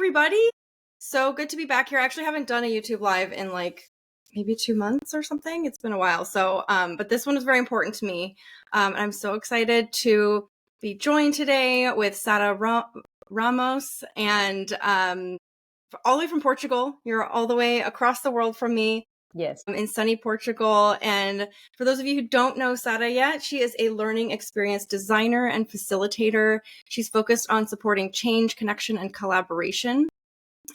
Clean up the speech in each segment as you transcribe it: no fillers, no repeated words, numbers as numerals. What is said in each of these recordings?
everybody. So good to be back here. I actually haven't done a YouTube live in like maybe 2 months or something. It's been a while. So, but this one is very important to me. I'm so excited to be joined today with Sara Ramos and all the way from Portugal. You're all the way across the world from me. Yes. In sunny Portugal. And for those of you who don't know Sara yet, she is a learning experience designer and facilitator. She's focused on supporting change, connection, and collaboration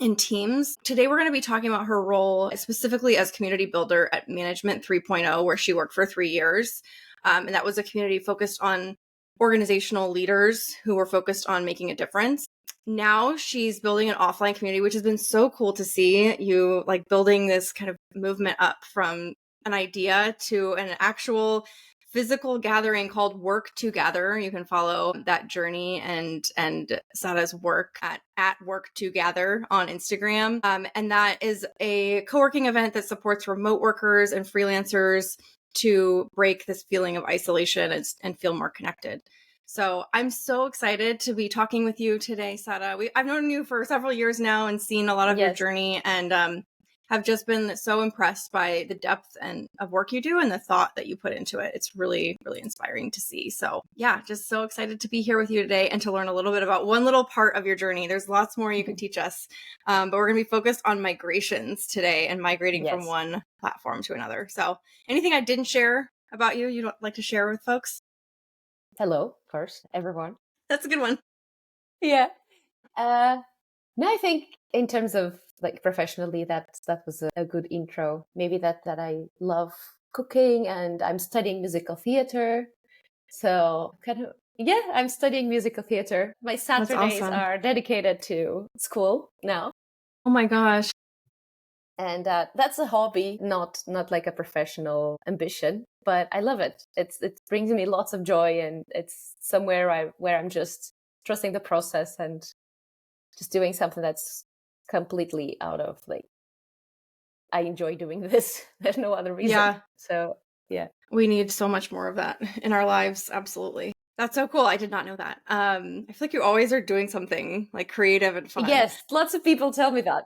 in teams. Today, we're going to be talking about her role specifically as community builder at Management 3.0, where she worked for 3 years. And that was a community focused on organizational leaders who were focused on making a difference. Now she's building an offline community, which has been so cool to see you like building this kind of movement up from an idea to an actual physical gathering called Work Together. You can follow that journey and Sara's work at Work Together on Instagram. And that is a co-working event that supports remote workers and freelancers to break this feeling of isolation and feel more connected. So I'm so excited to be talking with you today, Sara. I've known you for several years now and seen a lot of your journey, and have just been so impressed by the depth of work you do and the thought that you put into it. It's really, really inspiring to see. So yeah, just so excited to be here with you today and to learn a little bit about one little part of your journey. There's lots more you can teach us, but we're going to be focused on migrations today and migrating from one platform to another. So anything I didn't share about you, you'd like to share with folks? Hello, first, everyone. That's a good one. Yeah. No, I think in terms of like professionally, that was a good intro. Maybe that I love cooking and I'm studying musical theater. So I'm studying musical theater. My Saturdays are dedicated to school now. Oh my gosh. And that's a hobby, not like a professional ambition, but I love it. It brings me lots of joy, and it's somewhere where I'm just trusting the process and just doing something that's completely out of like, I enjoy doing this. There's no other reason. Yeah. So yeah, we need so much more of that in our lives. Absolutely. That's so cool. I did not know that. I feel like you always are doing something like creative and fun. Yes, lots of people tell me that.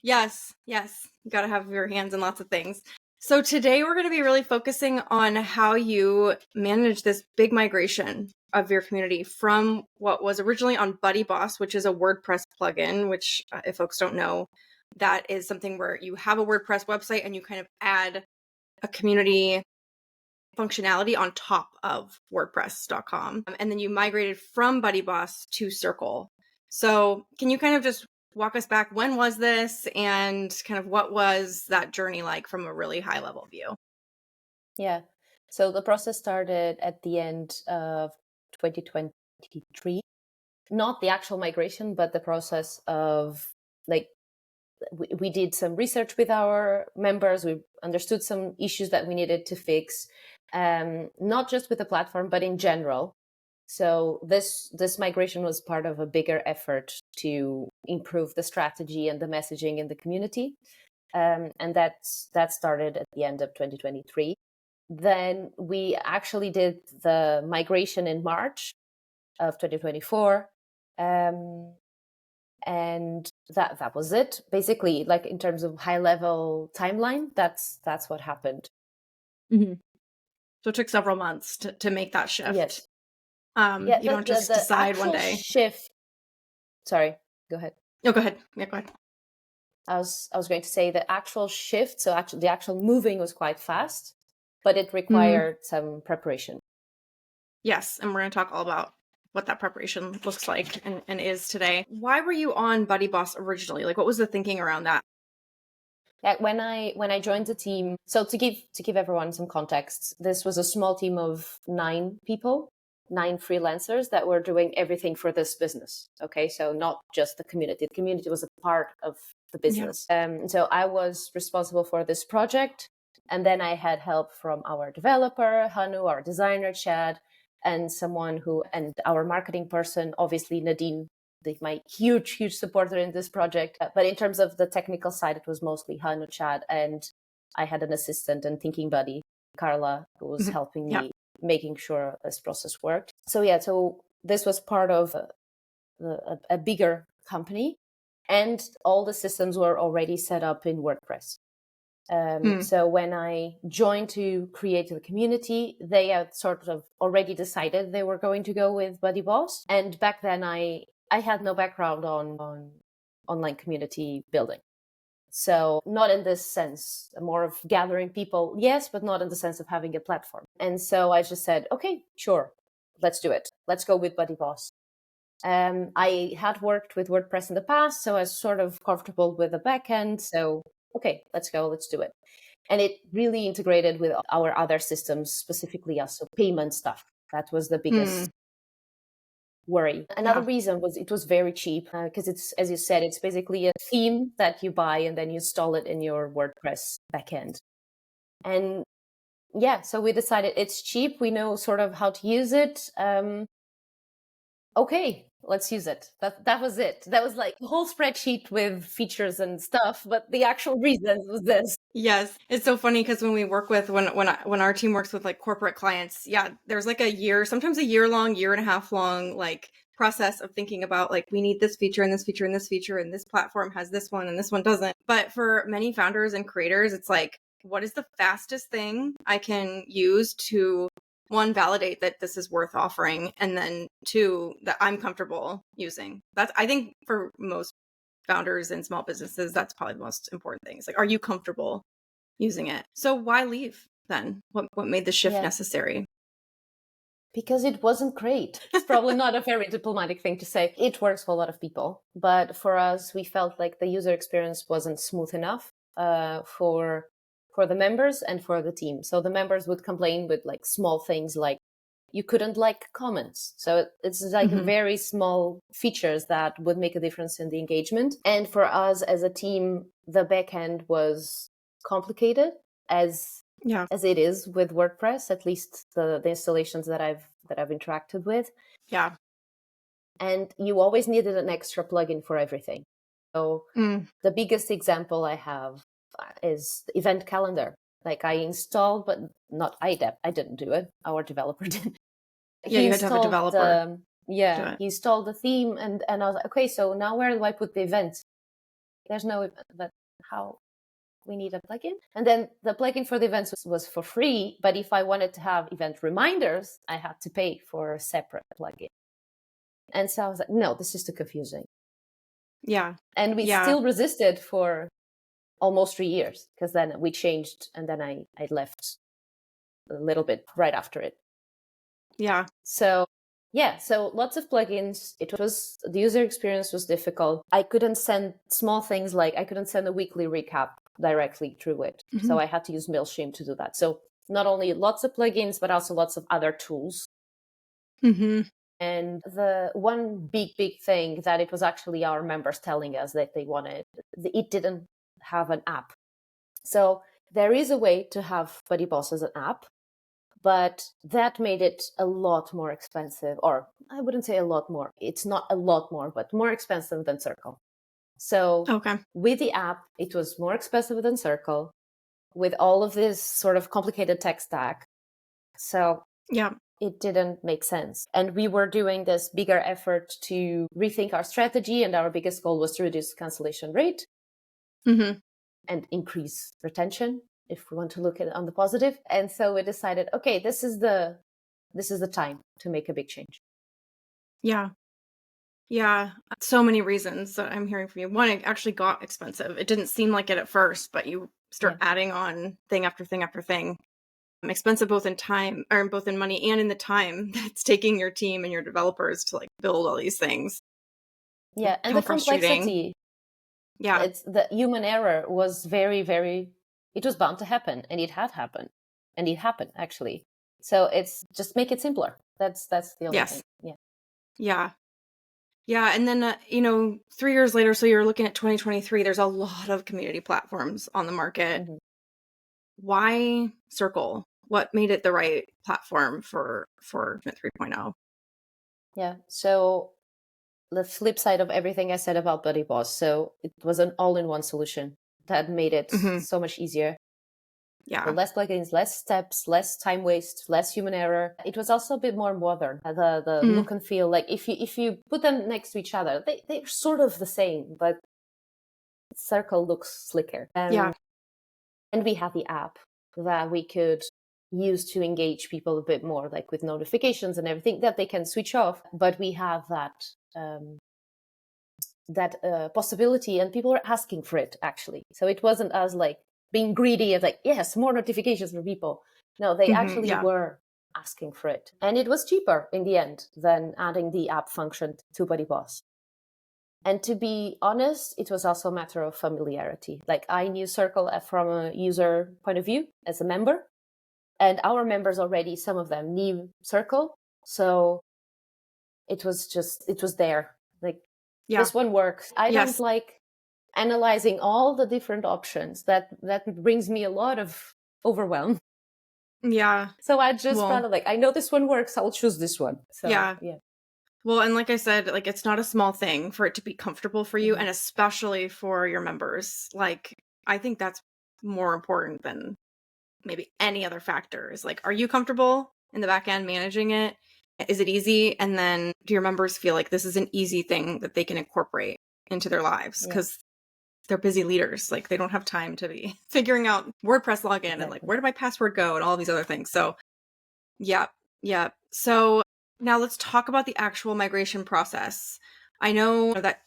Yes. You got to have your hands in lots of things. So today we're going to be really focusing on how you manage this big migration of your community from what was originally on BuddyBoss, which is a WordPress plugin, which if folks don't know, that is something where you have a WordPress website and you kind of add a community functionality on top of WordPress.com. And then you migrated from BuddyBoss to Circle. So can you kind of just walk us back? When was this, and kind of what was that journey like from a really high level view? Yeah. So the process started at the end of 2023. Not the actual migration, but the process of like, we did some research with our members. We understood some issues that we needed to fix, not just with the platform, but in general. So this migration was part of a bigger effort to improve the strategy and the messaging in the community. And that started at the end of 2023. Then we actually did the migration in March of 2024. And that was it. Basically, like in terms of high level timeline, that's what happened. Mm-hmm. So it took several months to make that shift. Yes. You don't just decide one day. Shift. Sorry, go ahead. No, go ahead. Yeah, go ahead. I was going to say the actual shift. So actually, the actual moving was quite fast, but it required some preparation. Yes, and we're going to talk all about what that preparation looks like and is today. Why were you on BuddyBoss originally? Like, what was the thinking around that? Yeah, when I joined the team, so to give everyone some context, this was a small team of 9 people, 9 freelancers that were doing everything for this business. Okay, so not just the community. The community was a part of the business. Yeah. So I was responsible for this project, and then I had help from our developer, Hanu, our designer, Chad, and our marketing person, obviously Nadine, my huge supporter in this project. But in terms of the technical side, it was mostly Hanu, Chad, and I had an assistant and thinking buddy, Carla, who was helping me, making sure this process worked. So this was part of a bigger company. And all the systems were already set up in WordPress. So when I joined to create the community, they had sort of already decided they were going to go with BuddyBoss. And back then I had no background on online community building. So not in this sense, more of gathering people, yes, but not in the sense of having a platform. And so I just said, okay, sure, let's do it. Let's go with BuddyBoss. I had worked with WordPress in the past, so I was sort of comfortable with the backend. So, okay, let's go, let's do it. And it really integrated with our other systems, specifically also payment stuff. That was the biggest worry. Another reason was it was very cheap because it's, as you said, it's basically a theme that you buy and then you install it in your WordPress backend. And yeah, so we decided it's cheap. We know sort of how to use it. Okay, let's use it. That was it. That was like a whole spreadsheet with features and stuff, but the actual reason was this. Yes, it's so funny because when we work with when our team works with like corporate clients, there's like a year, sometimes a year long, year and a half long like process of thinking about like we need this feature and this feature and this feature and this platform has this one and this one doesn't. But for many founders and creators, it's like, what is the fastest thing I can use to, one, validate that this is worth offering, and then two, that I'm comfortable using. That's, I think for most founders and small businesses, that's probably the most important thing. It's like, are you comfortable using it? So why leave then? What made the shift necessary? Because it wasn't great. It's probably not a very diplomatic thing to say. It works for a lot of people. But for us, we felt like the user experience wasn't smooth enough for the members and for the team. So the members would complain with like small things like you couldn't like comments. So it's like very small features that would make a difference in the engagement. And for us as a team, the backend was complicated as it is with WordPress, at least the installations that I've interacted with. Yeah. And you always needed an extra plugin for everything. So the biggest example I have is the event calendar. Like I installed, but not I didn't do it. Our developer did. Yeah, you had to have a developer. He installed the theme, and I was like, okay, so now where do I put the events? There's no event, but how? We need a plugin. And then the plugin for the events was for free, but if I wanted to have event reminders, I had to pay for a separate plugin. And so I was like, no, this is too confusing. Yeah. And we still resisted for almost 3 years, because then we changed, and then I left a little bit right after it. Yeah. So lots of plugins. The user experience was difficult. I couldn't send small things like I couldn't send a weekly recap directly through it. So I had to use MailChimp to do that. So not only lots of plugins, but also lots of other tools. And the one big thing that it was actually our members telling us that they wanted, it didn't have an app. So there is a way to have BuddyBoss as an app, but that made it a lot more expensive, or I wouldn't say a lot more. It's not a lot more, but more expensive than Circle. So with the app, it was more expensive than Circle with all of this sort of complicated tech stack. So it didn't make sense. And we were doing this bigger effort to rethink our strategy. And our biggest goal was to reduce cancellation rate and increase retention, if we want to look at it on the positive. And so we decided, okay, this is the time to make a big change. Yeah. So many reasons that I'm hearing from you. One, it actually got expensive. It didn't seem like it at first, but you start adding on thing after thing after thing. Expensive both in time, or both in money and in the time that's taking your team and your developers to like build all these things. Yeah, and the complexity. Yeah. It's the human error was very, very, it was bound to happen, and it had happened. And it happened actually. So it's just make it simpler. That's the only thing. Yeah. And then, 3 years later, so you're looking at 2023, there's a lot of community platforms on the market. Why Circle? What made it the right platform for Mint 3.0? Yeah. So the flip side of everything I said about BuddyBoss. So it was an all-in-one solution that made it so much easier. Yeah. So less plugins, less steps, less time waste, less human error. It was also a bit more modern. The look and feel, like if you put them next to each other, they're sort of the same, but Circle looks slicker. Yeah. And we had the app that we could use to engage people a bit more, like with notifications and everything that they can switch off. But we have that possibility, and people were asking for it, actually. So it wasn't us like being greedy of like, yes, more notifications for people. No, they actually Yeah. were asking for it. And it was cheaper in the end than adding the app function to BuddyBoss. And to be honest, it was also a matter of familiarity. Like, I knew Circle from a user point of view as a member, and our members already, some of them knew Circle. So it was there. Like, Yeah. this one works. I Yes. don't like analyzing all the different options. That brings me a lot of overwhelm. Yeah. So I just rather like, I know this one works, I'll choose this one. So Yeah. yeah. Well, and like I said, like, it's not a small thing for it to be comfortable for you, Mhm. and especially for your members. Like, I think that's more important than maybe any other factors. Like, are you comfortable in the back end managing it? Is it easy? And then do your members feel like this is an easy thing that they can incorporate into their lives? Yeah. Because they're busy leaders. Like, they don't have time to be figuring out WordPress login and like, where did my password go and all these other things. So yeah. So now let's talk about the actual migration process. I know that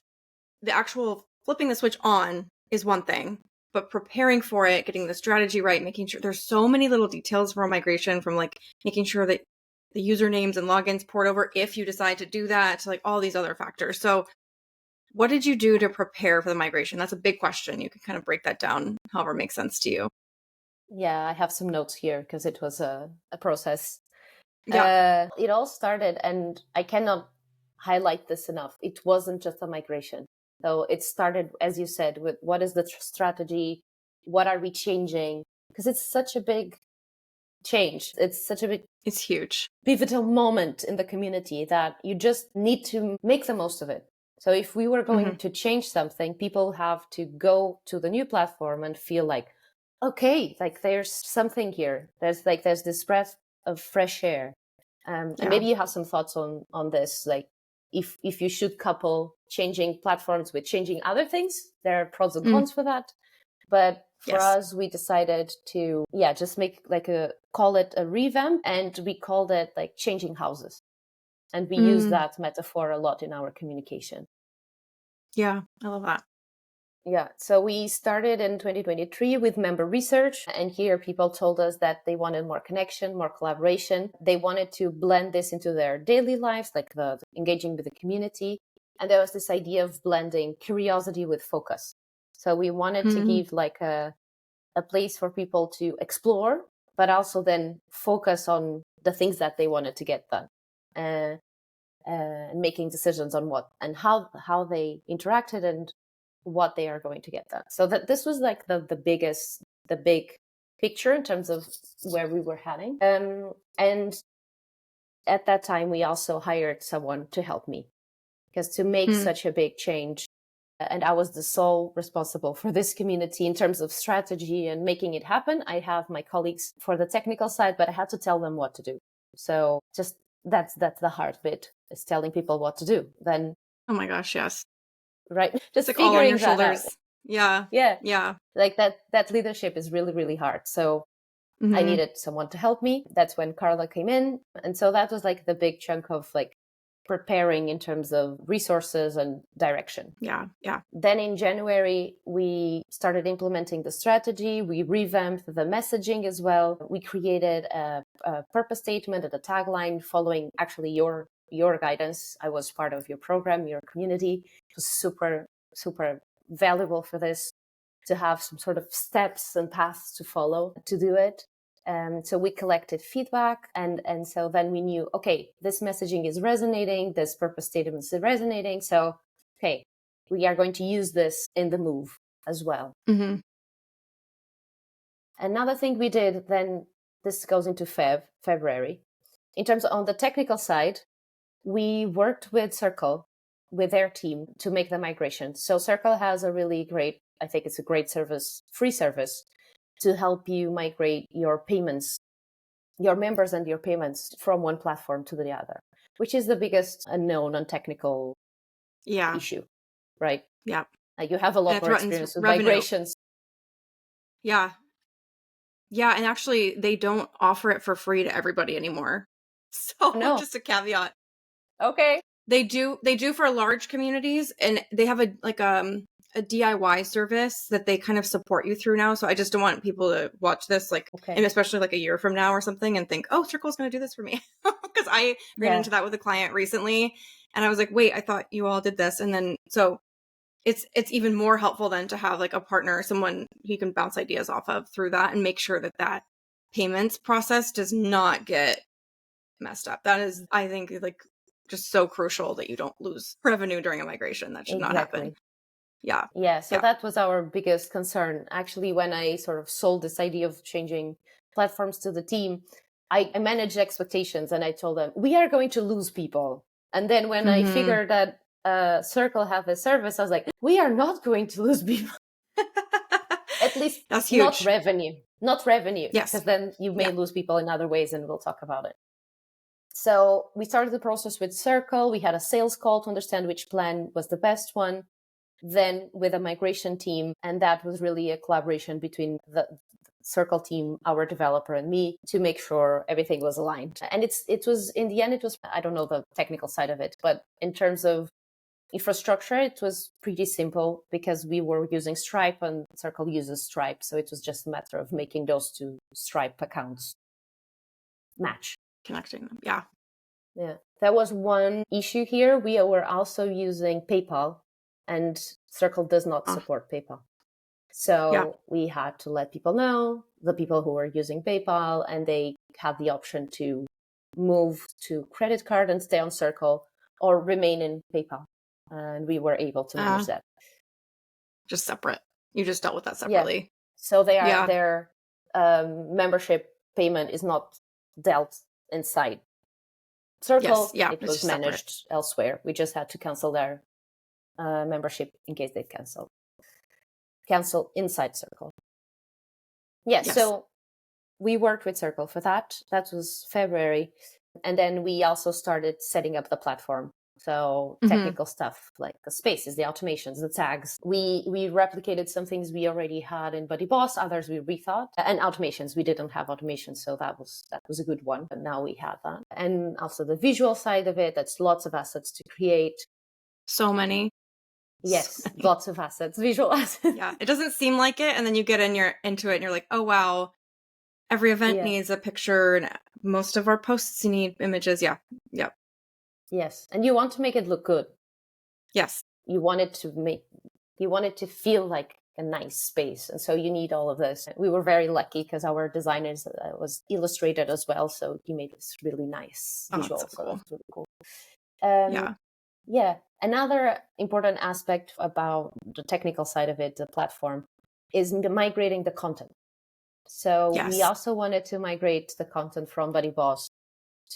the actual flipping the switch on is one thing, but preparing for it, getting the strategy right, making sure there's so many little details for a migration, from like making sure that the usernames and logins port over if you decide to do that, to like all these other factors. So what did you do to prepare for the migration? That's a big question. You can kind of break that down however makes sense to you. Yeah, I have some notes here because it was a process. Yeah. It all started, and I cannot highlight this enough. It wasn't just a migration. So it started, as you said, with what is the strategy? What are we changing? Because it's such a big change. It's such a big, It's huge. pivotal moment in the community that you just need to make the most of it. So if we were going to change something, people have to go to the new platform and feel like, okay, like there's something here. There's this breath of fresh air. And maybe you have some thoughts on this, like if you should couple changing platforms with changing other things. There are pros and cons for that. But for us, we decided to, just make call it a revamp, and we called it like changing houses. And we use that metaphor a lot in our communication. Yeah, I love that. Yeah, so we started in 2023 with member research, and here people told us that they wanted more connection, more collaboration. They wanted to blend this into their daily lives, like the engaging with the community. And there was this idea of blending curiosity with focus. So we wanted to give like a place for people to explore, but also then focus on the things that they wanted to get done. Making decisions on what and how they interacted and what they are going to get done. So that this was like the big picture in terms of where we were heading. And at that time, we also hired someone to help me, because to make such a big change, and I was the sole responsible for this community in terms of strategy and making it happen. I have my colleagues for the technical side, but I had to tell them what to do. So just that's the hard bit, is telling people what to do. Then, oh my gosh, yes. right, just It's like all on your figuring that out. shoulders. Yeah. Yeah. Like that leadership is really, really hard. So I needed someone to help me. That's when Carla came in. And so that was like the big chunk of like preparing in terms of resources and direction. Yeah. Then in January, we started implementing the strategy. We revamped the messaging as well. We created a purpose statement and a tagline following actually your guidance. I was part of your program, your community. It was super, super valuable for this, to have some sort of steps and paths to follow to do it. So we collected feedback, and so then we knew, okay, this messaging is resonating, this purpose statement is resonating. So, okay, we are going to use this in the move as well. Another thing we did then, this goes into February. In terms of on the technical side, we worked with Circle, with their team, to make the migration. So Circle has a really great, I think it's a great service, free service, to help you migrate your payments, your members and your payments from one platform to the other, which is the biggest unknown and technical issue, right? Yeah. You have a And lot it more threatens experience with revenue. migrations. Yeah. Yeah, and actually they don't offer it for free to everybody anymore. So No. just a caveat. Okay. They do for large communities, and they have a DIY service that they kind of support you through now. So I just don't want people to watch this and especially like a year from now or something and think, oh, Circle's going to do this for me. Because I ran into that with a client recently, and I was like, wait, I thought you all did this. And then so it's even more helpful then to have like a partner, someone you can bounce ideas off of through that, and make sure that payments process does not get messed up. That is, I think, like just so crucial that you don't lose revenue during a migration. That should not happen. Yeah. So that was our biggest concern. Actually, when I sort of sold this idea of changing platforms to the team, I managed expectations and I told them, we are going to lose people. And then when I figured that Circle have a service, I was like, we are not going to lose people. At least that's huge. Not revenue. Yes. Because then you may lose people in other ways, and we'll talk about it. So we started the process with Circle. We had a sales call to understand which plan was the best one. Then with a migration team, and that was really a collaboration between the Circle team, our developer, and me to make sure everything was aligned. And it was in the end, I don't know the technical side of it, but in terms of infrastructure, it was pretty simple because we were using Stripe and Circle uses Stripe. So it was just a matter of making those two Stripe accounts match. Connecting them. Yeah. Yeah. There was one issue here. We were also using PayPal, and Circle does not support PayPal. So we had to let people know, the people who were using PayPal, and they had the option to move to credit card and stay on Circle or remain in PayPal. And we were able to manage that. Just separate. You just dealt with that separately. Yeah. So their membership payment is not dealt inside Circle. It was managed separate elsewhere. We just had to cancel their membership in case they cancel inside Circle. Yes. So we worked with Circle for that. That was February. And then we also started setting up the platform. So technical stuff like the spaces, the automations, the tags. We replicated some things we already had in BuddyBoss, others we rethought. And automations, we didn't have automations, so that was a good one. But now we have that. And also the visual side of it, that's lots of assets to create. So many. Yes, lots of assets, visual assets. Yeah, it doesn't seem like it, and then you get into it and you're like, oh wow, every event needs a picture, and most of our posts need images. Yeah. Yes, and you want to make it look good. Yes. You want it to feel like a nice space, and so you need all of this. We were very lucky because our designers was illustrated as well, so he made this really nice visual. That's cool. So that's really cool. Yeah. Another important aspect about the technical side of it, the platform, is migrating the content. So we also wanted to migrate the content from BuddyBoss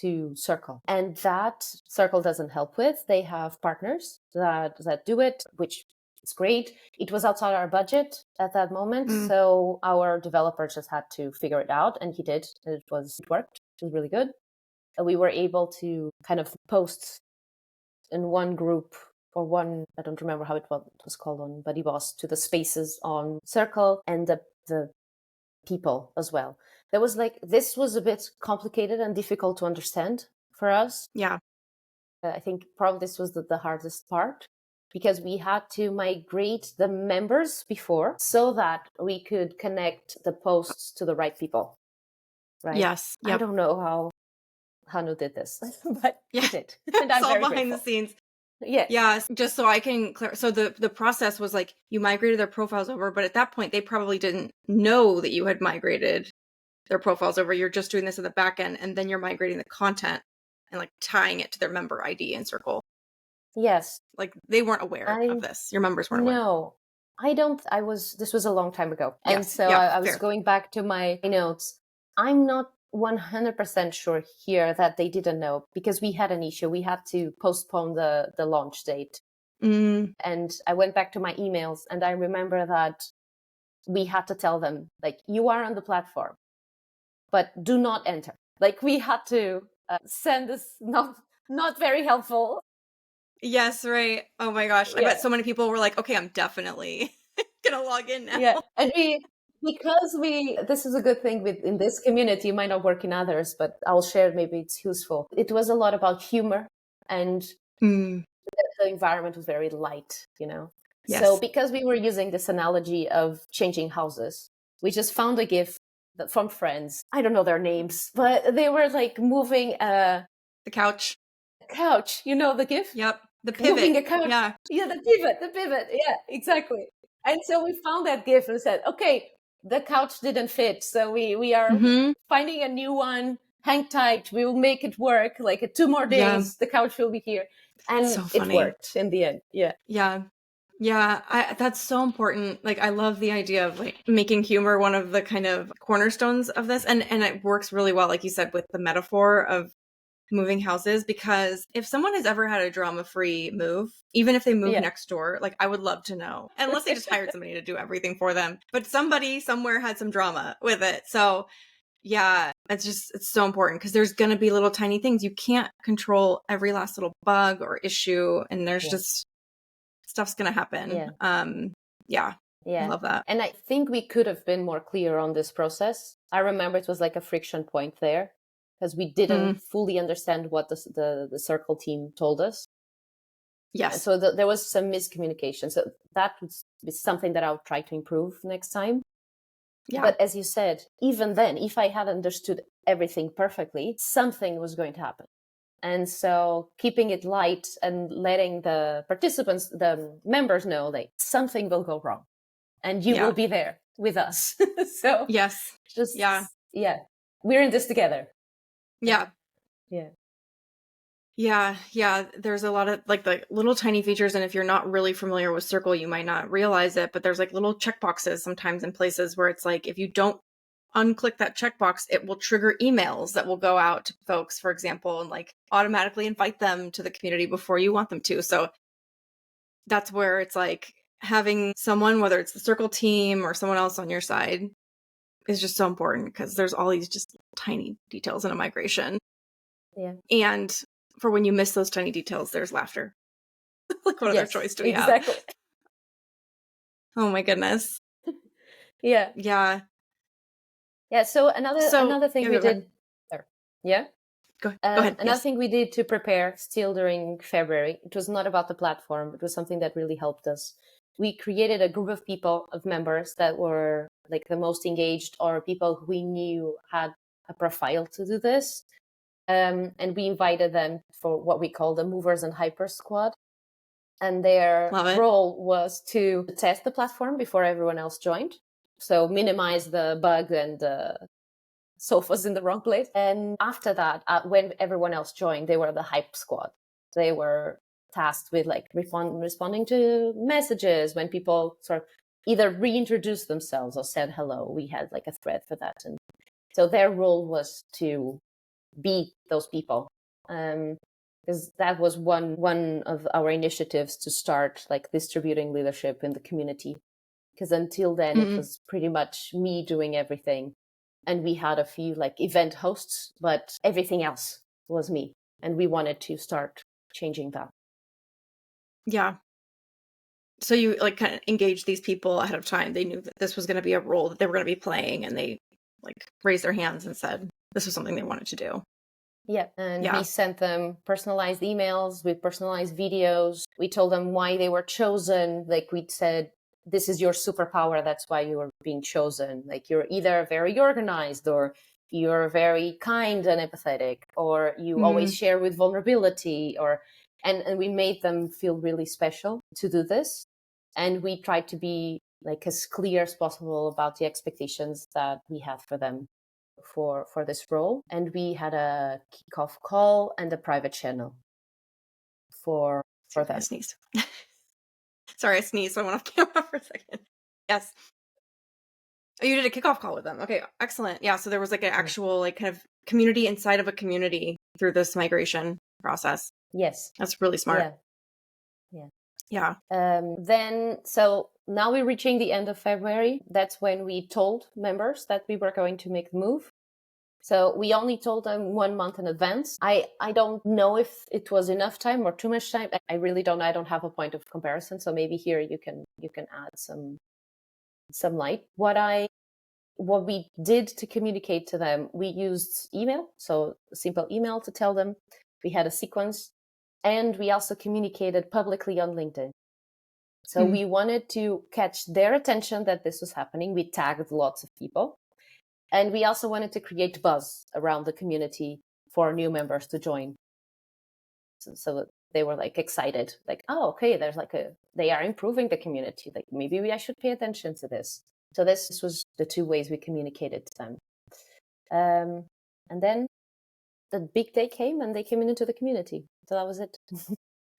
to Circle. And that Circle doesn't help with. They have partners that do it, which is great. It was outside our budget at that moment. So our developer just had to figure it out, and he did. It worked. It was really good. We were able to kind of post in one group or one, I don't remember how it was called on BuddyBoss, to the spaces on Circle and the people as well. This was a bit complicated and difficult to understand for us. Yeah. I think probably this was the hardest part, because we had to migrate the members before so that we could connect the posts to the right people. Right? Yes. Yep. I don't know how Hanu did this, but he did. And I'm it's all very behind grateful. the scenes. Yes. Yeah. Just so I can clear. So the process was like you migrated their profiles over, but at that point they probably didn't know that you had migrated their profiles over. You're just doing this in the back end, and then you're migrating the content and like tying it to their member ID in Circle. Yes. Like they weren't aware of this. Your members weren't aware. No, this was a long time ago. And so I was going back to my notes. I'm not 100% sure here that they didn't know, because we had an issue. We had to postpone the launch date. And I went back to my emails, and I remember that we had to tell them, like, you are on the platform, but do not enter. Like, we had to send this not very helpful Yes, right. Oh my gosh. I Yeah. bet so many people were like, okay, I'm definitely gonna log in now. Yeah. And because this is a good thing with in this community, it might not work in others, but I'll share, maybe it's useful. It was a lot about humor, and Mm, the environment was very light, So yes. because we were using this analogy of changing houses, we just found a GIF from friends. I don't know their names, but they were like moving a The couch. couch. You know the GIF? Yep. The Moving pivot. a couch. Yeah. Yeah, the pivot. Yeah, exactly. And so we found that GIF and said, okay, the couch didn't fit. So we are Mm-hmm. finding a new one. Hang tight. We will make it work. Like 2 more Yeah. days, the couch will be here. And So it funny. worked in the end. Yeah. Yeah. Yeah, that's so important. Like I love the idea of like making humor one of the kind of cornerstones of this, and it works really well, like you said, with the metaphor of moving houses, because if someone has ever had a drama-free move, even if they move Yeah. next door, like I would love to know. Unless they just hired somebody to do everything for them, but somebody somewhere had some drama with it. So, yeah, it's so important because there's going to be little tiny things. You can't control every last little bug or issue, and there's Yeah. just stuff's gonna happen. Yeah. Yeah, I Yeah. love that. And I think we could have been more clear on this process. I remember it was like a friction point there because we Mm, didn't fully understand what the circle team told us. And yes, so there was some miscommunication. So that was something that I'll try to improve next time. yeah, But as you said, even then, if I had understood everything perfectly, something was going to happen. And so keeping it light and letting the participants, the members know like something will go wrong and you will yeah, be there with us. So yes, just, yeah, yeah, we're in this together. yeah, Yeah. yeah, yeah. There's a lot of like the little tiny features, and if you're not really familiar with Circle, you might not realize it. But there's like little checkboxes sometimes in places where it's like if you don't unclick that checkbox, it will trigger emails that will go out to folks, for example, and like automatically invite them to the community before you want them to. So that's where it's like having someone, whether it's the Circle team or someone else on your side, is just so important because there's all these just tiny details in a migration. Yeah. And for when you miss those tiny details, there's laughter. Like, what other Yes, choice do we have? exactly. Oh my goodness. Yeah. Yeah. Yeah. So So, another thing yeah, we go ahead. did there. Yeah. Go ahead. Another Yes. thing we did to prepare still during February, it was not about the platform. It was something that really helped us. We created a group of people, of members that were like the most engaged or people who we knew had a profile to do this. And we invited them for what we call the Movers and Hypers Squad. And their Love it. role was to test the platform before everyone else joined. So minimize the bug and the sofas in the wrong place. And after that, when everyone else joined, they were the hype squad. They were tasked with like responding to messages when people sort of either reintroduced themselves or said hello. We had like a thread for that. And so their role was to be those people. Because that was one of our initiatives to start like distributing leadership in the community. Because until then, it Mm-mm. was pretty much me doing everything. And we had a few like event hosts, but everything else was me. And we wanted to start changing that. Yeah. So you like kind of engaged these people ahead of time. They knew that this was going to be a role that they were going to be playing, and they like raised their hands and said this was something they wanted to do. Yeah. And we Yeah. sent them personalized emails with personalized videos. We told them why they were chosen. Like we said, this is your superpower. That's why you are being chosen. Like you're either very organized or you're very kind and empathetic, or you always Mm, share with vulnerability, or and we made them feel really special to do this. And we tried to be like as clear as possible about the expectations that we have for them for this role. And we had a kickoff call and a private channel for see if I them. sneezed. Sorry, I sneezed, so I went off camera for a second. Yes. Oh, you did a kickoff call with them. Okay, excellent. Yeah, so there was like an actual like kind of community inside of a community through this migration process. Yes. That's really smart. Yeah. Yeah. Yeah. Then, so now we're reaching the end of February. That's when we told members that we were going to make the move. So we only told them 1 month in advance. I don't know if it was enough time or too much time. I really don't. I don't have a point of comparison. So maybe here you can add some light. What we did to communicate to them, we used email, so a simple email to tell them. We had a sequence, and we also communicated publicly on LinkedIn. So we wanted to catch their attention that this was happening. We tagged lots of people. And we also wanted to create buzz around the community for new members to join. So they were like excited, like, oh, okay, they are improving the community. Like maybe I should pay attention to this. So this was the two ways we communicated to them. And then the big day came and they came into the community. So that was it.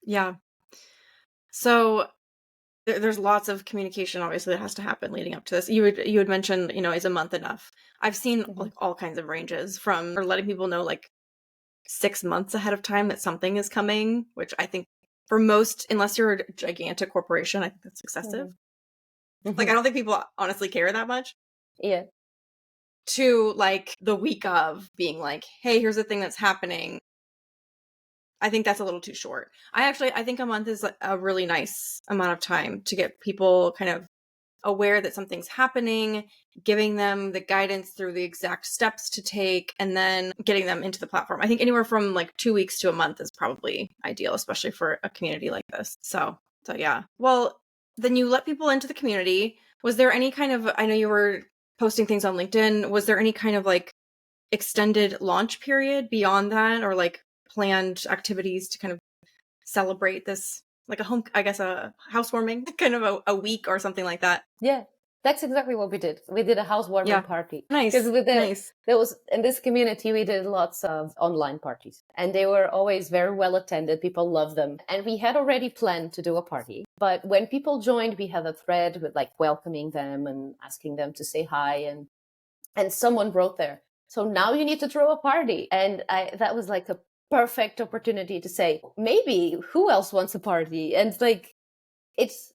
Yeah. So there's lots of communication, obviously, that has to happen leading up to this. You had mentioned, is a month enough? I've seen like all kinds of ranges from, or letting people know like 6 months ahead of time that something is coming, which I think for most, unless you're a gigantic corporation, I think that's excessive. Like, I don't think people honestly care that much. Yeah. To like the week of being like, hey, here's a thing that's happening. I think that's a little too short. I think a month is a really nice amount of time to get people kind of aware that something's happening, giving them the guidance through the exact steps to take, and then getting them into the platform. I think anywhere from like 2 weeks to a month is probably ideal, especially for a community like this. So yeah. Well, then you let people into the community. Was there any kind of, I know you were posting things on LinkedIn, was there any kind of like extended launch period beyond that, or like planned activities to kind of celebrate this, like a housewarming kind of a week or something like that? Yeah, that's exactly what we did. We did a housewarming party. Nice. Because there was, in this community, we did lots of online parties, and they were always very well attended. People loved them. And we had already planned to do a party. But when people joined, we had a thread with like welcoming them and asking them to say hi. And someone wrote there, so now you need to throw a party. And that was like a perfect opportunity to say, maybe who else wants a party? And like,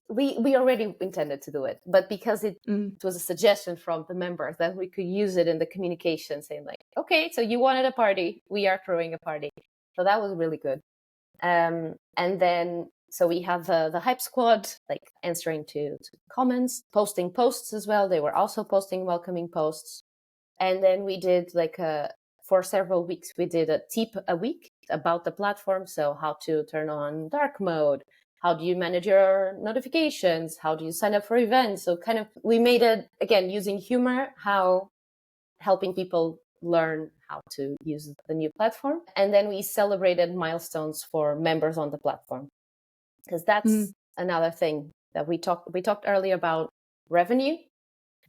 we already intended to do it, but because it was a suggestion from the members that we could use it in the communication, saying like, okay, so you wanted a party, we are throwing a party. So that was really good. And then so we have the hype squad, like answering to comments, posting posts as well. They were also posting welcoming posts. And then we did for several weeks, we did a tip a week about the platform. So how to turn on dark mode, how do you manage your notifications, how do you sign up for events. So kind of, we made it, again, using humor, how helping people learn how to use the new platform. And then we celebrated milestones for members on the platform, because that's another thing that we talked earlier about revenue.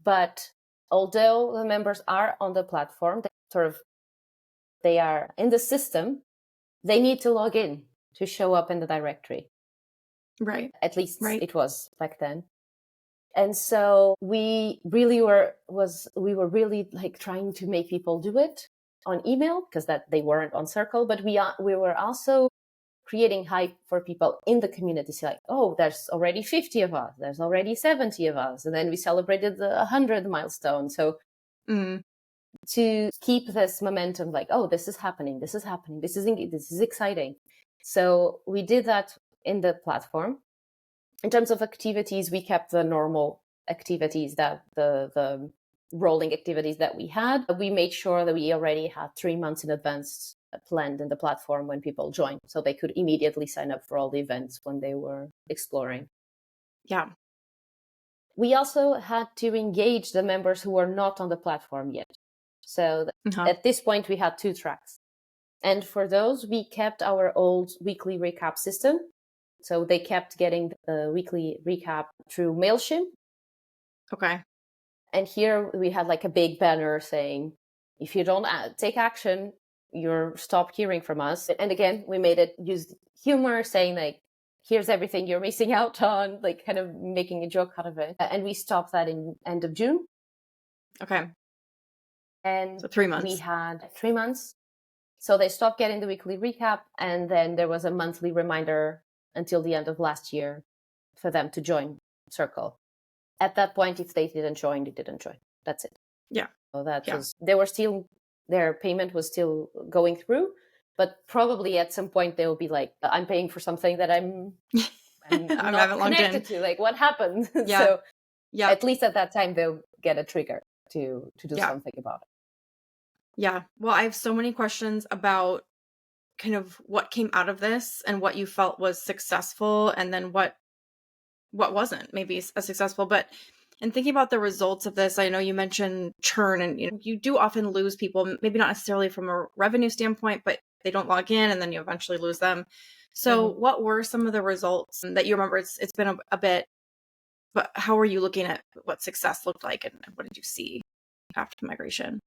But although the members are on the platform, they are in the system, they need to log in to show up in the directory. Right. At least it was back then. And so we were really like trying to make people do it on email, because that they weren't on Circle, but we were also creating hype for people in the community. So like, oh, there's already 50 of us, there's already 70 of us. And then we celebrated the 100 milestone. So to keep this momentum, like, oh, this is happening, this is exciting. So we did that in the platform. In terms of activities, we kept the normal activities, that the rolling activities that we had. We made sure that we already had 3 months in advance planned in the platform when people joined, so they could immediately sign up for all the events when they were exploring. Yeah. We also had to engage the members who were not on the platform yet. So at this point, we had 2 tracks. And for those, we kept our old weekly recap system. So they kept getting the weekly recap through MailChimp. Okay. And here we had like a big banner saying, if you don't take action, you're stop hearing from us. And again, we made it use humor, saying like, here's everything you're missing out on, like kind of making a joke out of it. And we stopped that in end of June. Okay. And so 3 months. We had 3 months. So they stopped getting the weekly recap. And then there was a monthly reminder until the end of last year for them to join Circle. At that point, if they didn't join, they didn't join. That's it. Yeah. So that was, they were still their payment was still going through, but probably at some point they'll be like, I'm paying for something that I'm I not haven't logged in. connected to. Like, what happened? Yeah. So Yeah. at least at that time, they'll get a trigger to do Yeah. something about it. Yeah. Well, I have so many questions about kind of what came out of this and what you felt was successful, and then what wasn't maybe as successful. But in thinking about the results of this, I know you mentioned churn, and you do often lose people, maybe not necessarily from a revenue standpoint, but they don't log in and then you eventually lose them. So what were some of the results that you remember? It's been a bit, but how were you looking at what success looked like, and what did you see after migration?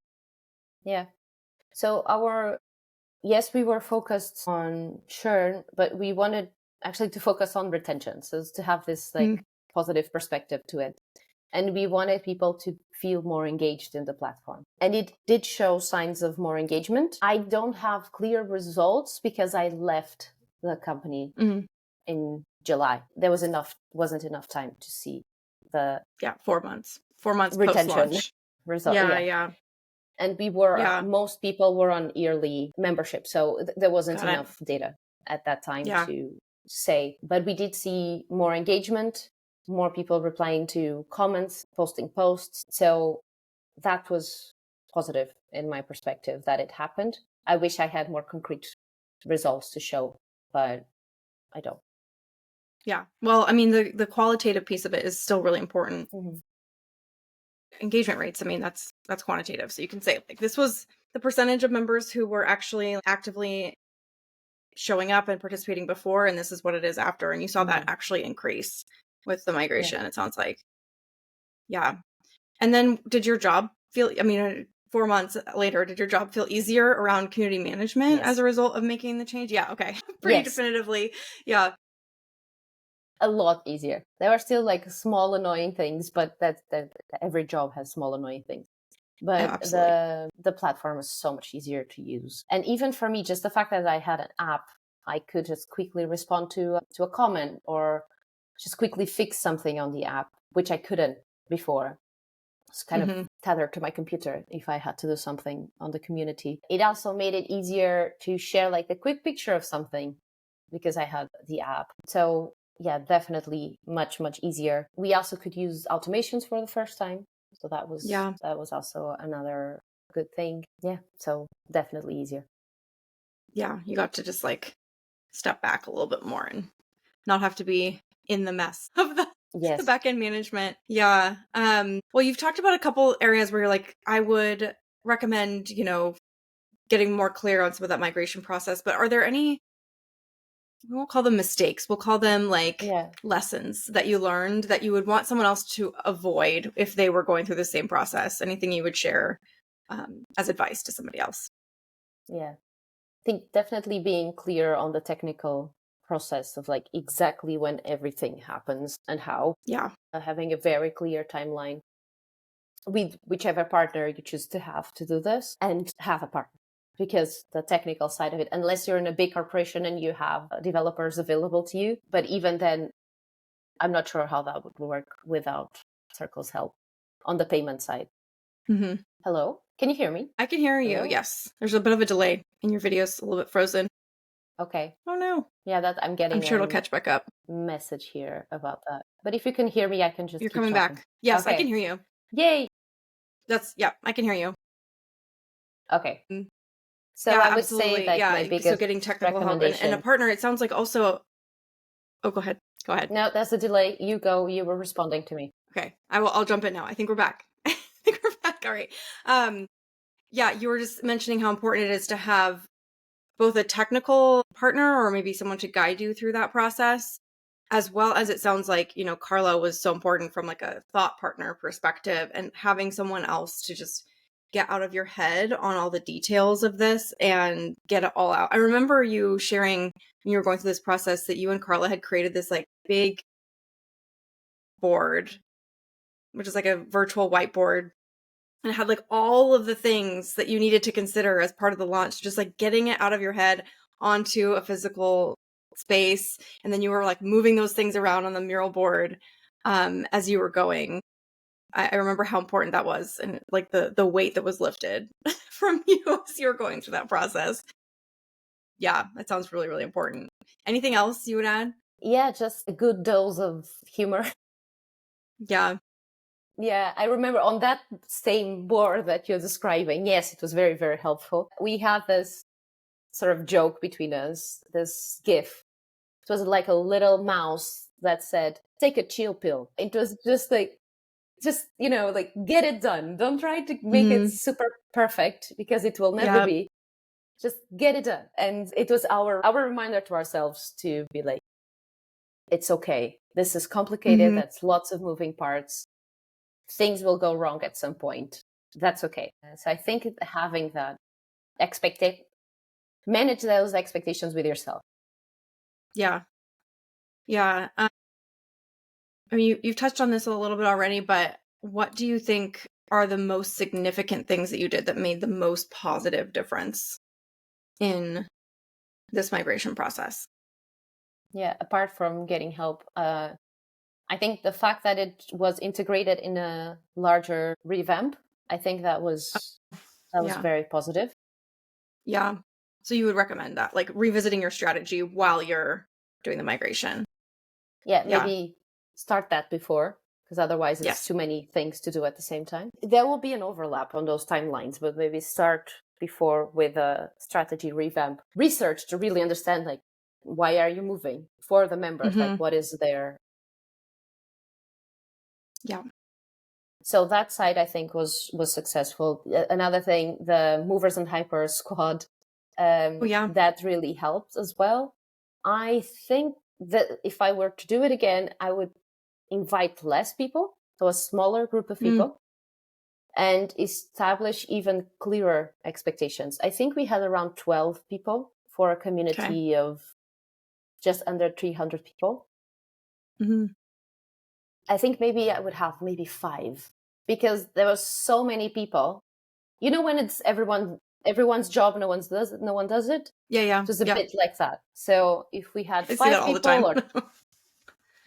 Yeah. So yes, we were focused on churn, but we wanted actually to focus on retention. So to have this like positive perspective to it. And we wanted people to feel more engaged in the platform. And it did show signs of more engagement. I don't have clear results because I left the company in July. There wasn't enough time to see the 4 months. 4 months retention post-launch. result. Yeah. And we were, most people were on yearly membership. So there wasn't enough data at that time to say. But we did see more engagement, more people replying to comments, posting posts. So that was positive in my perspective that it happened. I wish I had more concrete results to show, but I don't. Yeah. Well, I mean, the qualitative piece of it is still really important. Engagement rates, I mean, that's quantitative. So you can say, like, this was the percentage of members who were actually actively showing up and participating before, and this is what it is after. And you saw that actually increase with the migration, it sounds like. Yeah. And then did your job feel, I mean, 4 months later, did your job feel easier around community management as a result of making the change? Yeah. Okay. Pretty definitively. Yeah. A lot easier. There are still like small annoying things, but that every job has small annoying things. But the platform is so much easier to use. And even for me, just the fact that I had an app, I could just quickly respond to a comment or just quickly fix something on the app, which I couldn't before. It's kind of tethered to my computer if I had to do something on the community. It also made it easier to share like a quick picture of something because I had the app. So yeah, definitely much, much easier. We also could use automations for the first time. So that was also another good thing. Yeah. So definitely easier. Yeah. You got to just like step back a little bit more and not have to be in the mess of the back end management. Yeah. Well, you've talked about a couple areas where you're like, I would recommend, getting more clear on some of that migration process, but are there any, we won't call them mistakes, we'll call them like lessons that you learned that you would want someone else to avoid if they were going through the same process? Anything you would share as advice to somebody else? Yeah. I think definitely being clear on the technical process of like exactly when everything happens and how. Yeah. Having a very clear timeline with whichever partner you choose to have to do this, and have a partner. Because the technical side of it, unless you're in a big corporation and you have developers available to you, but even then, I'm not sure how that would work without Circle's help on the payment side. Hello? Can you hear me? I can hear you. Yes. There's a bit of a delay in your videos, a little bit frozen. Okay. Oh no. Yeah, that I'm getting. I'm sure it'll catch back up. Message here about that. But if you can hear me, I can just. You're coming back. Yes, I can hear you. Yay. I can hear you. Okay. So yeah, I would say like my biggest so getting technical help and a partner. It sounds like also. Oh, go ahead. Go ahead. No, that's a delay. You go. You were responding to me. Okay, I'll jump in now. I think we're back. All right. Yeah, you were just mentioning how important it is to have both a technical partner or maybe someone to guide you through that process, as well as it sounds like, Carla was so important from like a thought partner perspective, and having someone else to just get out of your head on all the details of this and get it all out. I remember you sharing when you were going through this process that you and Carla had created this like big board, which is like a virtual whiteboard, and it had like all of the things that you needed to consider as part of the launch, just like getting it out of your head onto a physical space. And then you were like moving those things around on the mural board as you were going. I remember how important that was, and like the weight that was lifted from you as you were going through that process. Yeah, that sounds really, really important. Anything else you would add? Yeah, just a good dose of humor. Yeah. Yeah, I remember on that same board that you're describing. Yes, it was very, very helpful. We had this sort of joke between us, this GIF. It was like a little mouse that said, "Take a chill pill." It was just like, like get it done. Don't try to make it Mm-hmm. super perfect because it will never Yeah. be. Just get it done. And it was our reminder to ourselves to be like, it's okay. This is complicated. Mm-hmm. That's lots of moving parts. Things will go wrong at some point. That's okay. So I think having that expectation, manage those expectations with yourself. Yeah. Yeah. I mean, you've touched on this a little bit already, but what do you think are the most significant things that you did that made the most positive difference in this migration process? Yeah, apart from getting help, I think the fact that it was integrated in a larger revamp, I think that was Yeah. very positive. Yeah. So you would recommend that, like revisiting your strategy while you're doing the migration. Yeah, Yeah. maybe start that before, because otherwise it's Yes. too many things to do at the same time. There will be an overlap on those timelines, but maybe start before with a strategy revamp. Research to really understand, like, why are you moving for the members? Mm-hmm. Like, what is their... Yeah. So that side, I think, was successful. Another thing, the movers and hypers squad, Oh, yeah. that really helped as well. I think that if I were to do it again, I would invite less people, so a smaller group of Mm, people, and establish even clearer expectations. I think we had around 12 people for a okay. community of just under 300 people. Mm-hmm. I think maybe I would have maybe 5, because there were so many people. You know, when it's everyone's job, no one does it. Yeah. It Yeah. was a Yeah. bit like that. So if we had I see that 5 all the people time.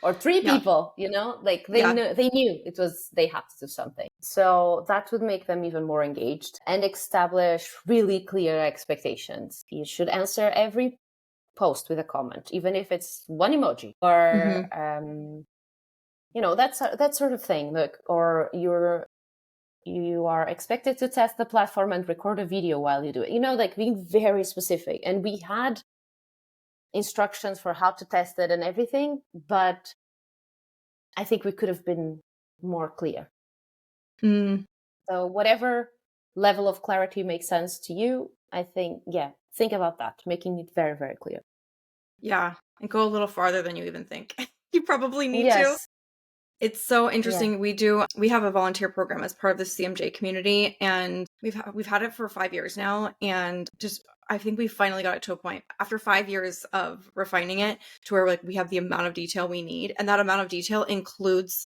or 3 Yeah. people, like Yeah. they knew it was, they had to do something. So that would make them even more engaged, and establish really clear expectations. You should answer every post with a comment, even if it's one emoji, or Mm-hmm. that sort of thing. Look, or you are expected to test the platform and record a video while you do it. Like being very specific. And we had instructions for how to test it and everything, but I think we could have been more clear. Mm, So whatever level of clarity makes sense to you, I think, yeah, think about that, making it very, very clear. yeah. And go a little farther than you even think. You probably need to. Yes. It's so Yeah. interesting. We have a volunteer program as part of the CMJ community, and we've had it for 5 years now, and just I think we finally got it to a point after 5 years of refining it to where like we have the amount of detail we need, and that amount of detail includes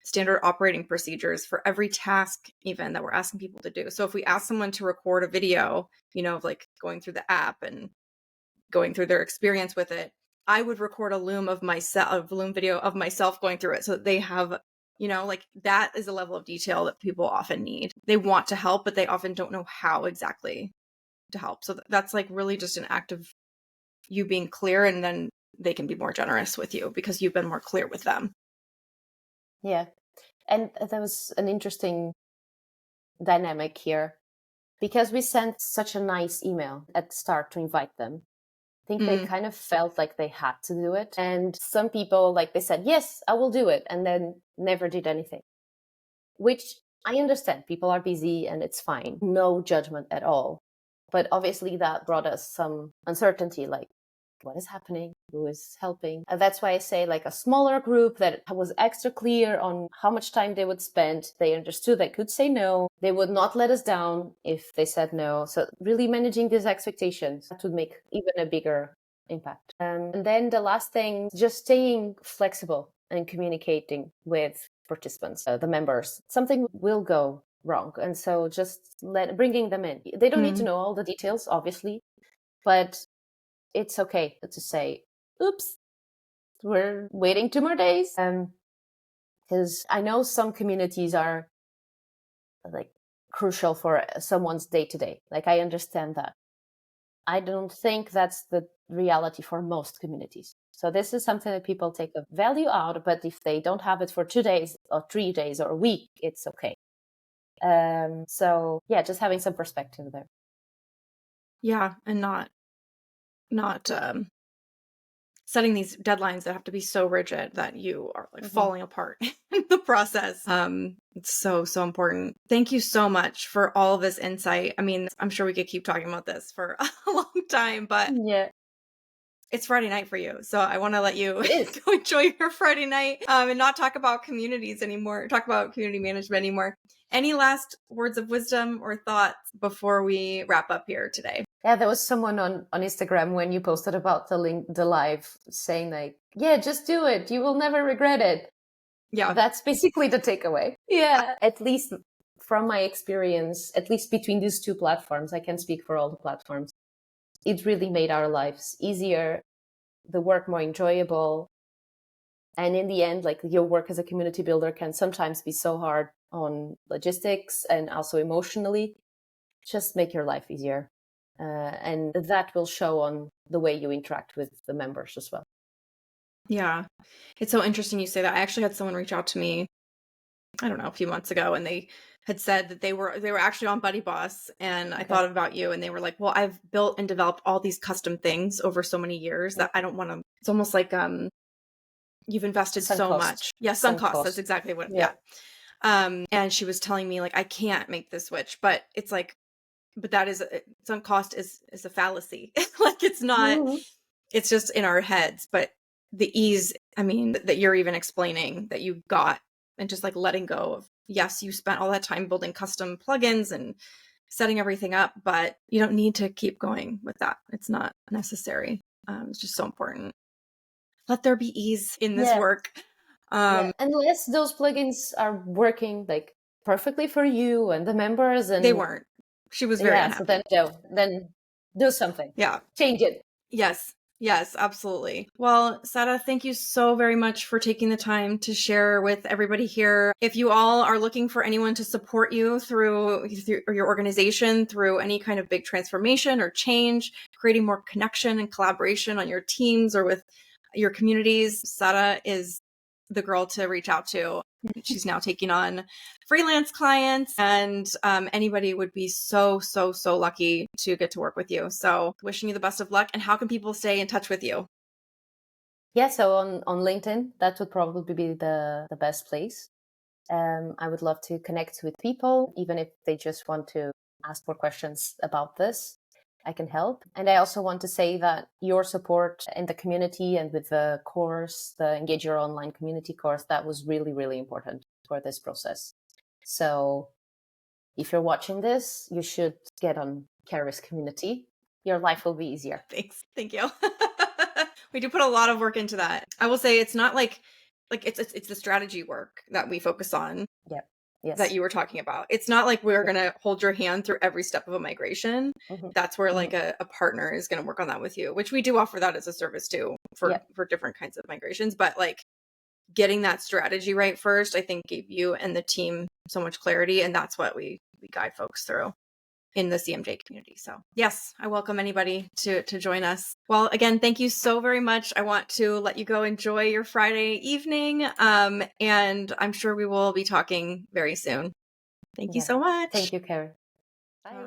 standard operating procedures for every task even that we're asking people to do. So if we ask someone to record a video, of like going through the app and going through their experience with it, I would record a Loom video of myself going through it so that they have, like that is a level of detail that people often need. They want to help, but they often don't know how exactly to help. So that's like really just an act of you being clear, and then they can be more generous with you because you've been more clear with them. Yeah. And there was an interesting dynamic here, because we sent such a nice email at the start to invite them. I think they Mm, kind of felt like they had to do it. And some people, like, they said, yes, I will do it, and then never did anything, which I understand. People are busy and it's fine. No judgment at all. But obviously that brought us some uncertainty, like, what is happening? Who is helping? And that's why I say, like, a smaller group that was extra clear on how much time they would spend. They understood they could say no. They would not let us down if they said no. So really managing these expectations, that would make even a bigger impact. And then the last thing, just staying flexible and communicating with participants, the members. Something will go wrong. And so just bringing them in. They don't need to mm, know all the details, obviously, but it's okay to say, oops, we're waiting 2 more days. Because I know some communities are like crucial for someone's day to day. Like, I understand that. I don't think that's the reality for most communities. So this is something that people take a value out, but if they don't have it for 2 days or 3 days or a week, it's okay. So yeah, just having some perspective there. Yeah, and not setting these deadlines that have to be so rigid that you are like falling apart in the process. It's so important. Thank you so much for all of this insight. I mean, I'm sure we could keep talking about this for a long time, but Yeah, it's Friday night for you. So I want to let you it is. go enjoy your Friday night and not talk about communities anymore, talk about community management anymore. Any last words of wisdom or thoughts before we wrap up here today? Yeah, there was someone on Instagram when you posted about the live saying like, yeah, just do it. You will never regret it. Yeah. That's basically the takeaway. Yeah. At least from my experience, at least between these two platforms, I can speak for all the platforms. It really made our lives easier, the work more enjoyable. And in the end, like, your work as a community builder can sometimes be so hard on logistics and also emotionally. Just make your life easier. And that will show on the way you interact with the members as well. Yeah. It's so interesting you say that. I actually had someone reach out to me, I don't know, a few months ago, and they had said that they were actually on BuddyBoss, and I thought about you, and they were like, well, I've built and developed all these custom things over so many years that I don't want to, it's almost like you've invested Sunk so cost. much. Yeah, sunk cost. That's exactly what, yeah. And she was telling me like, I can't make the switch, but it's like, but that is, sunk cost is a fallacy. Like, it's not, it's just in our heads, but the ease, I mean, that you're even explaining that you got, and just like letting go of, yes, you spent all that time building custom plugins and setting everything up, but you don't need to keep going with that. It's not necessary. It's just so important. Let there be ease in this work. Unless those plugins are working like perfectly for you and the members, and they weren't. She was very unhappy. So then do something. Yeah. Change it. Yes, absolutely. Well, Sara, thank you so very much for taking the time to share with everybody here. If you all are looking for anyone to support you through your organization, through any kind of big transformation or change, creating more connection and collaboration on your teams or with your communities, Sara is the girl to reach out to. She's now taking on freelance clients, and anybody would be so lucky to get to work with you. So wishing you the best of luck. And how can people stay in touch with you? Yeah, so on LinkedIn, that would probably be the best place. I would love to connect with people, even if they just want to ask more questions about this. I can help. And I also want to say that your support in the community and with the course, the Engage Your Online community course, that was really, really important for this process. So if you're watching this, you should get on Carrie's community. Your life will be easier. Thanks. Thank you. We do put a lot of work into that. I will say it's not like it's the strategy work that we focus on. Yeah. Yes. That you were talking about. It's not like we're going to hold your hand through every step of a migration. That's where like a partner is going to work on that with you, which we do offer that as a service too for different kinds of migrations. But like getting that strategy right first, I think gave you and the team so much clarity. And that's what we guide folks through in the CMJ community. So yes, I welcome anybody to join us. Well, again, thank you so very much. I want to let you go enjoy your Friday evening. And I'm sure we will be talking very soon. Thank you so much. Thank you, Carrie. Bye. All right.